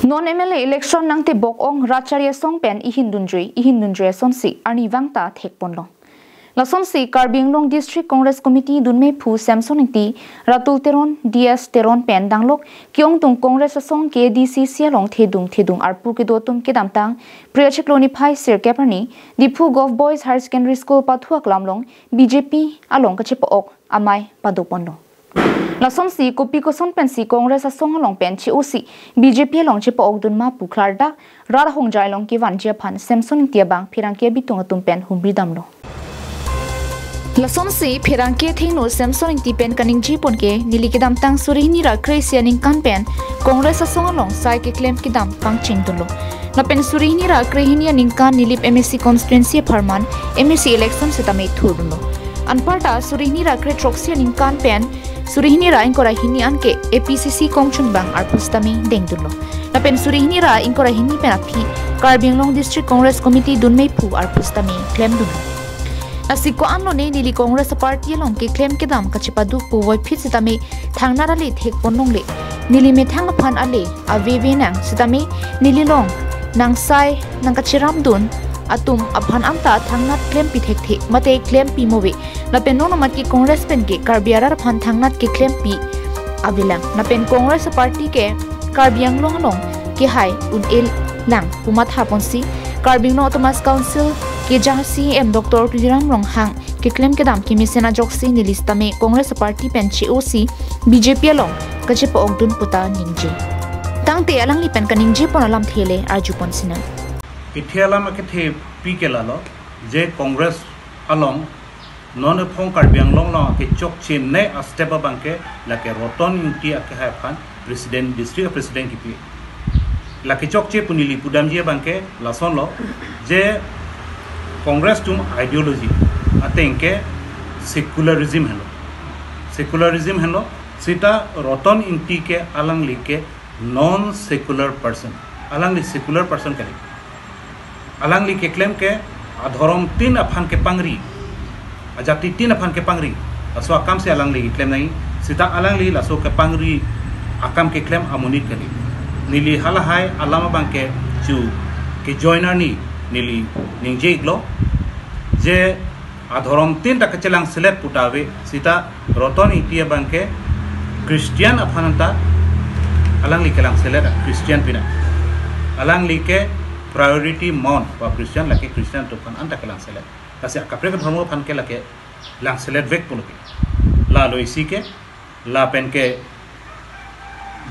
Non MLA election nang te bok ong Racharya song pen ihindundre sonsi arni wangta thekponlo. La sonsi Karbinglong District Congress Committee dunme phu Samson ti Ratul Teron DS Teron pen danglok kyong tung Congress song KDC sialong thedung arpu ke dotum ke damtang priyachekloni phai sir keparni Dipu Gov Boys Higher Secondary School pathuak lamlong BJP along kachepo ok amai padoponlo. La sonsi kopi ko son pensi Congress song long pen chi osi BJP long che po ogdun ma puklarda rara hongjai long ki wanjia phan Samson tiabang phirangke bitung atum pen humri damlo. La sonsi phirangke thingno Samson ti pen kaning ji ponke nilikidam tang surihni ra kresianing kan pen Congress song long sai ke claim kidam pang chingdulo. La pen surihni ra krehini ningkan nilip MSC constituency pharman MSC election setame thurdulo. Anparta surihni ra kre troxia ningkan pen Surihni ra ingkora hini anke APCC kongchun bang arpustami dengdulo. Na pen surihni ra ingkora hini penapi Karbinglong District Congress Committee dunmei phu arpustami claim dulo. Asiko anlo ne nili Congress party long ke claim ke dam kachipadu pu wai phit sitame thangnara le thek ponong le nili me thang phan ale aveve nang sitame nili long nang sai nang kachiram dun atum aphan amta thangnat claim pi thek thek mate claim pi mowe na pen no mat ki Congress pen ke Karbiarar phan thangnat ke claim pi avilang na pen Congress party ke Karbianglong long ke hai un el lang pumat haponsi Karbinglong Thomas Council ke jahsi em Dr. Tudiram long hang ke claim ke dam ki misena joksi ni lista me Congress party pen COC BJP long kachepo ogdun puta ningje tangte alang li pen kaningje ponalam thele arjupon sina Ithialam ke the pi ke lalo je Congress along non phong Karbianglong lo ke chok chin ne a step banke la ke roton inti ke ha khan president district president ki pi la ke chok che punili pudam je banke la son lo je Congress tum ideology atenke secularism hello sita roton inti ke alang like non secular person alang li secular person ke alang li ke claim ke adhorom tin aphan ke pangri ajati tin aphan ke pangri aso akam se alang li claim nahi sita alang li laso ke pangri akam ke claim amunit kali nili halahai alama bangke chu ke joiner ni nili ningje iglo je adhorom tin ta kechelang select putawe sita roton itia bangke Christian aphananta alang li kelang select Christian pina alang li ke priority mon wa Christian lake Christian to kan anta kelang select kasi akapre ke dharmo phan ke lake lang select vek poloke la lo isi ke la pen ke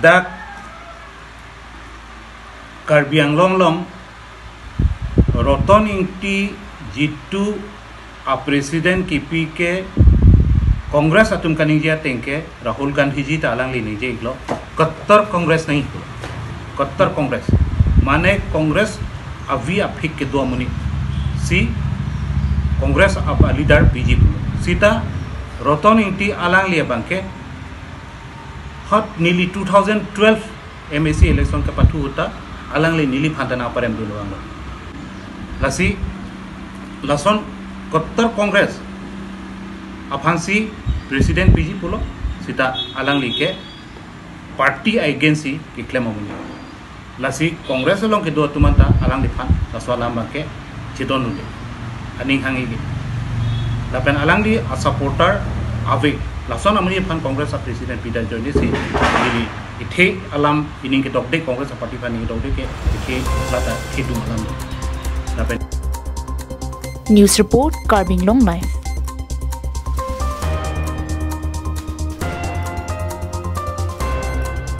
da Karbianglong long roton inti jitu a president ki pi ke Congress atum kaningja tengke Rahul Gandhi ji ta alang li nije iglo Kattar Congress nahi Kattar Congress माने कांग्रेस अभी अफिक के दो मुनि सी कांग्रेस अब leader BJP Sita रोतन इंटी आलांग लिया बंके हट नीली 2012 MSC election के पाठु होता आलांग ले नीली फांतना पर एम दुलो आंगो लसी लसन कत्तर कांग्रेस अफांसी प्रेसिडेंट बीजेपी बोलो सीता आलांग ली के पार्टी एजेंसी के क्लेम मुनि lasi Congress long ke do tumanta alang diphan laswalam ke chidon nule aning hangi gi lapen alang di a supporter ave lason amni phan Congress a president Peter Joyce si di ithe alam ining ke dok de Congress party phan ni dok de ke ithe lata khidu alam lapen News report Karbinglong Live